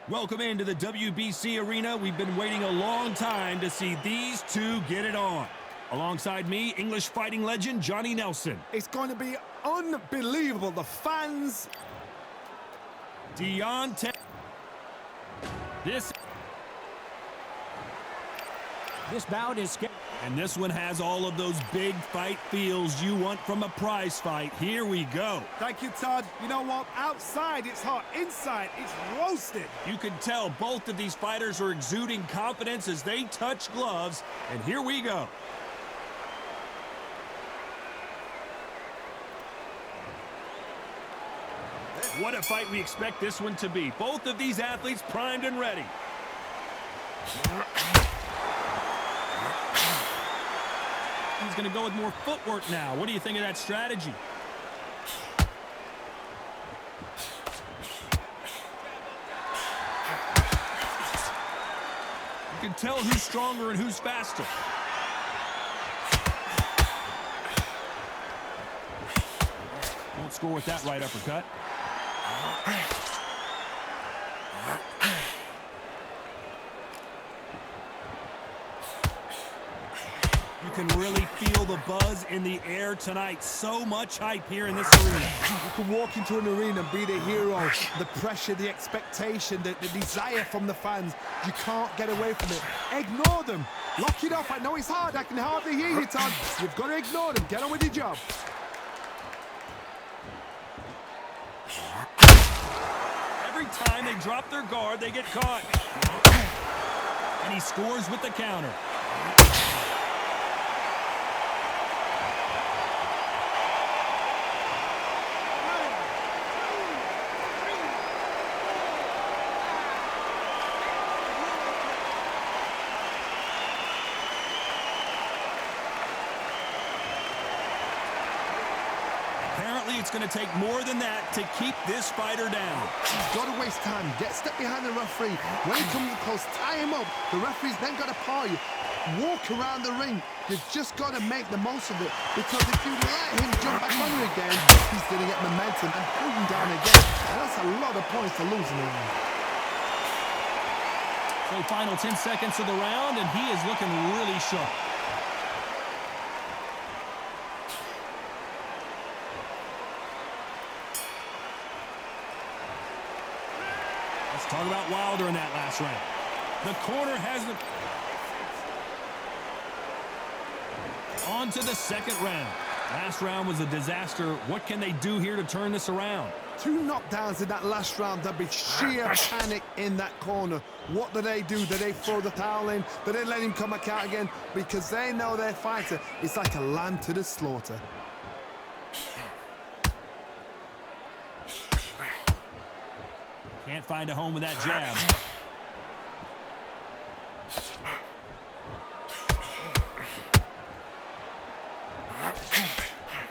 Welcome into the WBC arena. We've been waiting a long time to see these two get it on. Alongside me, English fighting legend Johnny Nelson. It's going to be unbelievable. The fans. Deontay. This bout is scary. And this one has all of those big fight feels you want from a prize fight. Here we go. Thank you, Todd. You know what? Outside, it's hot. Inside, it's roasted. You can tell both of these fighters are exuding confidence as they touch gloves. And here we go. What a fight we expect this one to be. Both of these athletes primed and ready. He's going to go with more footwork now. What do you think of that strategy? You can tell who's stronger and who's faster. Won't score with that right uppercut. You can really feel the buzz in the air tonight. So much hype here in this arena. You can walk into an arena and be the hero. The pressure, the expectation, the desire from the fans. You can't get away from it. Ignore them. Lock it off. I know it's hard. I can hardly hear you, Todd. You've got to ignore them. Get on with your job. Every time they drop their guard, they get caught. And he scores with the counter. Apparently, it's going to take more than that to keep this fighter down. You've got to waste time. Get step behind the referee. When he comes close, tie him up. The referee's then got to paw you. Walk around the ring. You've just got to make the most of it. Because if you let him jump back on you again, he's going to get momentum and pull him down again. And that's a lot of points to lose in the round. So final 10 seconds of the round, and he is looking really sharp. Let's talk about Wilder in that last round. The corner has the... On to the second round. Last round was a disaster. What can they do here to turn this around? 2 knockdowns in that last round. There'll be sheer panic in that corner. What do? Do they throw the towel in? Do they let him come back out again? Because they know their fighter is like a lamb to the slaughter. Can't find a home with that jab.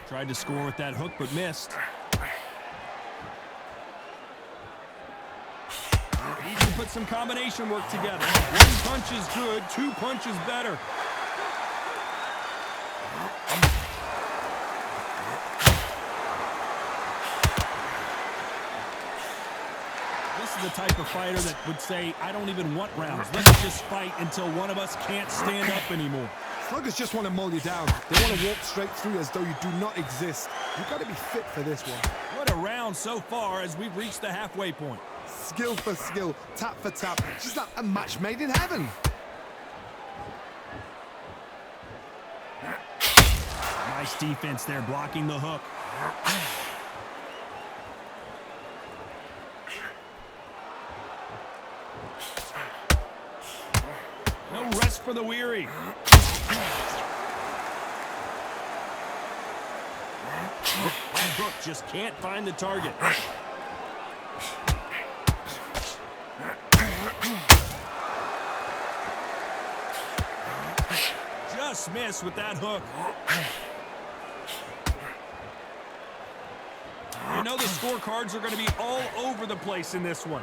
Tried to score with that hook, but missed. Needs to put some combination work together. 1 punch is good, 2 punches better. This is the type of fighter that would say, I don't even want rounds. Let's just fight until one of us can't stand up anymore. Sluggers just want to mow you down. They want to walk straight through as though you do not exist. You've got to be fit for this one. What a round so far as we've reached the halfway point. Skill for skill, tap for tap. Just like a match made in heaven. Nice defense there, blocking the hook. No rest for the weary. Hook just can't find the target. Just missed with that hook. You know the scorecards are going to be all over the place in this one.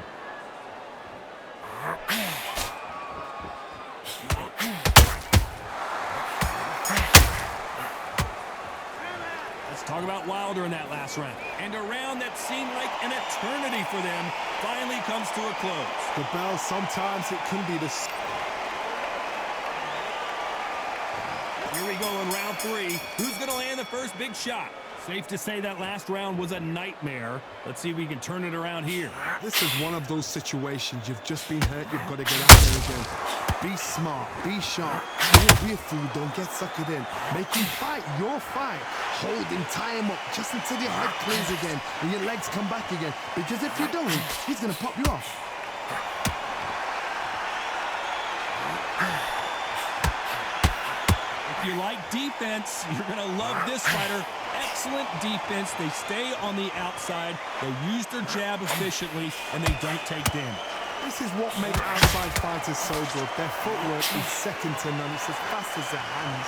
talk about Wilder in that last round. And a round that seemed like an eternity for them finally comes to a close. The bell, sometimes it can be the... Here we go in round 3. Who's going to land the first big shot? Safe to say that last round was a nightmare. Let's see if we can turn it around here. This is one of those situations. You've just been hurt. You've got to get out there again. Be smart. Be sharp. Don't be a fool. Don't get suckered in. Make him fight your fight. Hold him, tie him up just until your head clears again and your legs come back again. Because if you don't, he's going to pop you off. If you like defense, you're going to love this fighter. Excellent defense. They stay on the outside. They use their jab efficiently, and they don't take damage. This is what makes outside fighters so good. Their footwork is second to none. It's as fast as their hands.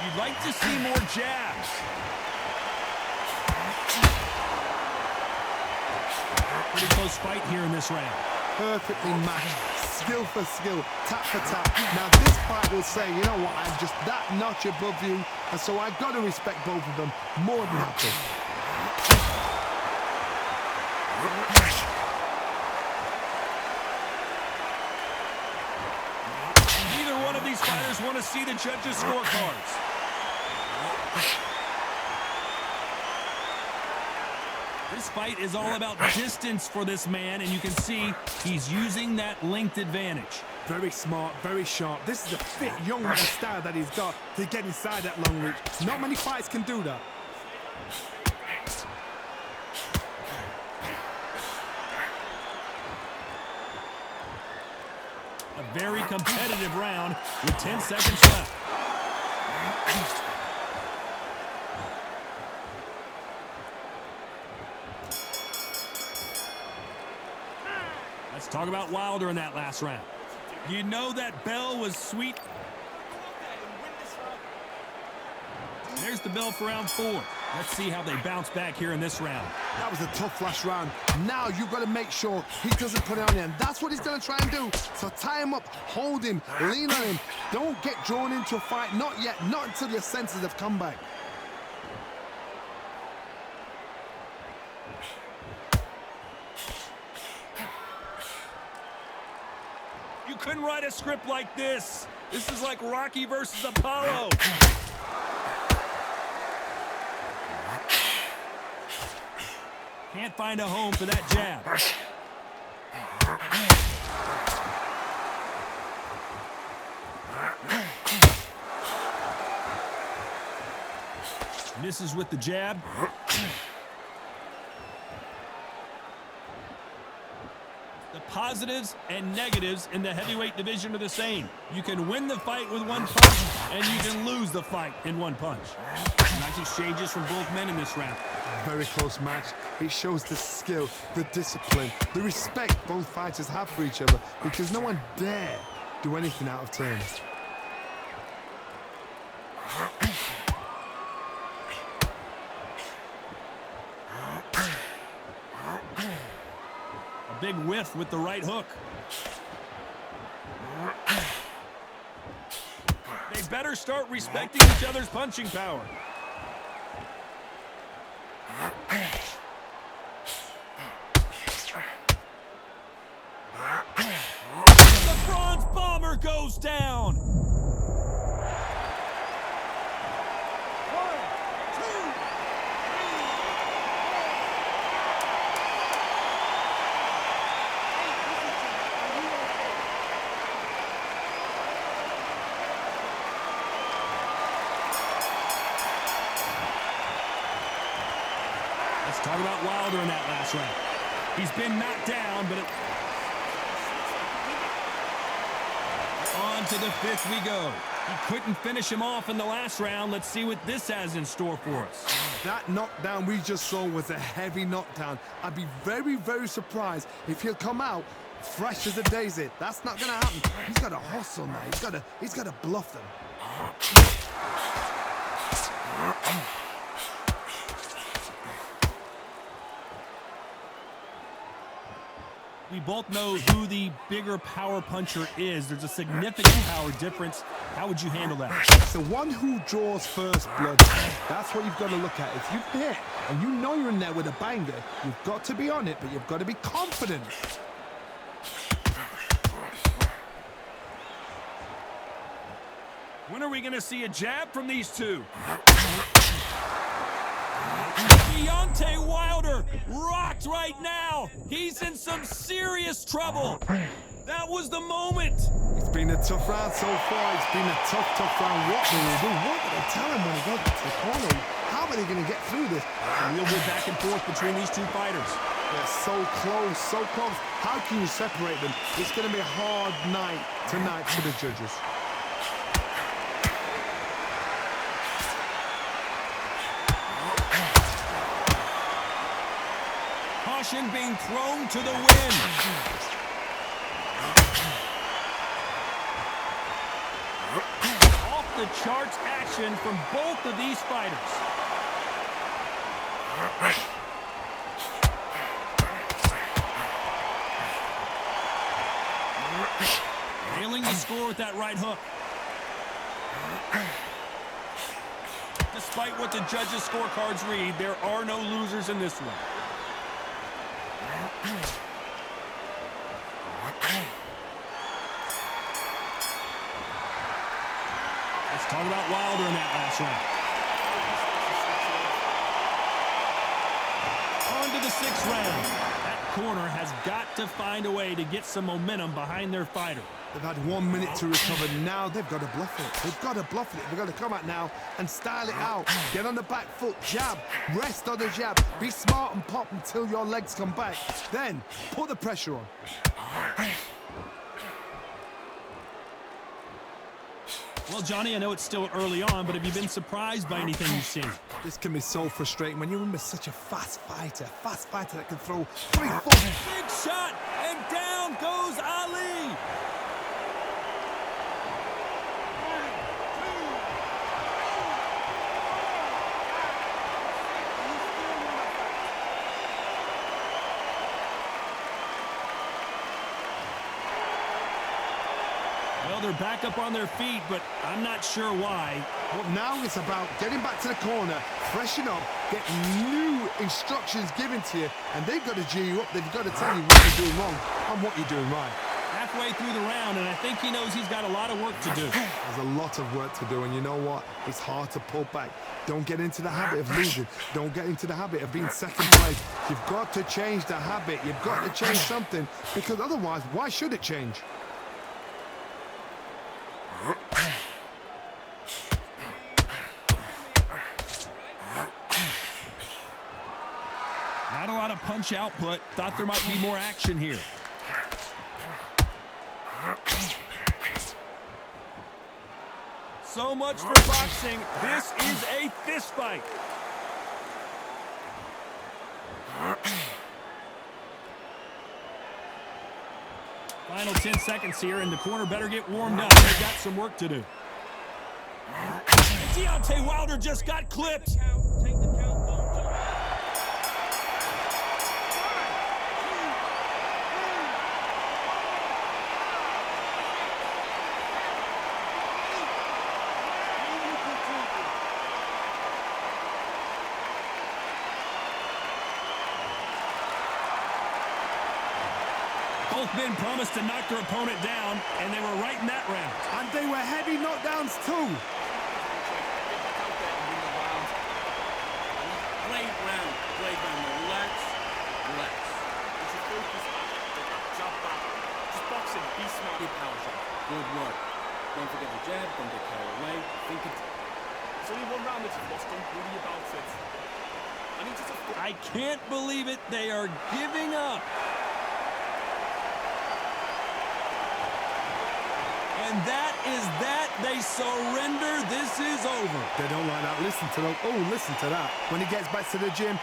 You'd like to see more jabs. Pretty close fight here in this round. Perfectly matched, skill for skill, tap for tap. Now this fight will say, you know what, I'm just that notch above you, and so I've got to respect both of them more than happy. Neither one of these fighters want to see the judges' scorecards. This fight is all about distance for this man, and you can see he's using that length advantage. Very smart, very sharp. This is a fit young man style that he's got to get inside that long reach. Not many fights can do that. A very competitive round with 10 seconds left. Let's talk about Wilder in that last round. You know that bell was sweet. There's the bell for round 4. Let's see how they bounce back here in this round. That was a tough last round. Now you've got to make sure he doesn't put it on him. That's what he's going to try and do. So tie him up, hold him, lean on him. Don't get drawn into a fight. Not yet. Not until your senses have come back. You couldn't write a script like this. This is like Rocky versus Apollo. Can't find a home for that jab. Misses with the jab. The positives and negatives in the heavyweight division are the same. You can win the fight with one punch, and you can lose the fight in one punch. Nice exchanges from both men in this round. Very close match. It shows the skill, the discipline, the respect both fighters have for each other, because no one dare do anything out of turn. A big whiff with the right hook. They better start respecting each other's punching power. The bronze bomber goes down. 1, 2, 3. Let's talk about Wilder in that last round. He's been knocked down, but on to the 5th we go. He couldn't finish him off in the last round. Let's see what this has in store for us. That knockdown we just saw was a heavy knockdown. I'd be very, very surprised if he'll come out fresh as a daisy. That's not going to happen. He's got to hustle now. He's got to bluff them. We both know who the bigger power puncher is. There's a significant power difference. How would you handle that? It's the one who draws first blood. That's what you've got to look at. If you've hit and you know you're in there with a banger, you've got to be on it, but you've got to be confident. When are we going to see a jab from these two? Deontay Wilder rocked right now. He's in some serious trouble. That was the moment. It's been a tough round so far. It's been a tough round. What will they do? What will they tell him when he goes to the corner? How are they going to get through this? A real good back and forth between these two fighters. They're so close, so close. How can you separate them? It's going to be a hard night tonight for the judges. Caution being thrown to the wind. Off the charts action from both of these fighters. Nailing the score with that right hook. Despite what the judges' scorecards read, there are no losers in this one. Let's talk about Wilder in that last round. On to the sixth round. That corner has got to find a way to get some momentum behind their fighter. They've had 1 minute to recover. Now they've got to bluff it. They've got to bluff it. They've got to come out now and style it out. Get on the back foot, jab, rest on the jab. Be smart and pop until your legs come back. Then put the pressure on. Well, Johnny, I know it's still early on, but have you been surprised by anything you've seen? This can be so frustrating when you're with such a fast fighter that can throw 3, 4. Big shot, and down goes Ali. Well, they're back up on their feet, but I'm not sure why. Well, now it's about getting back to the corner, freshen up, get new instructions given to you, and they've got to G you up. They've got to tell you what you're doing wrong and what you're doing right. Halfway through the round, and I think he knows he's got a lot of work to do. There's a lot of work to do, and you know what? It's hard to pull back. Don't get into the habit of losing. Don't get into the habit of being second place. You've got to change the habit. You've got to change something, because otherwise, why should it change? Not a lot of punch output. Thought there might be more action here. So much for boxing. This is a fist fight. Final 10 seconds here, and the corner better get warmed up. They've got some work to do. Deontay Wilder just got clipped. Take the count, don't jump. Both men promised to knock their opponent down, and they were right in that round. And they were heavy knockdowns too. Great round. Relax. You should focus on the jump back. Just boxing, be smart. Good power shot. Good work. Don't forget the jab, don't get carried away. Think it's only one round that you've lost, don't worry about it. I can't believe it. They are giving up. And that is that. They surrender. This is over. They don't like that. Listen to them. Oh, listen to that. When he gets back to the gym,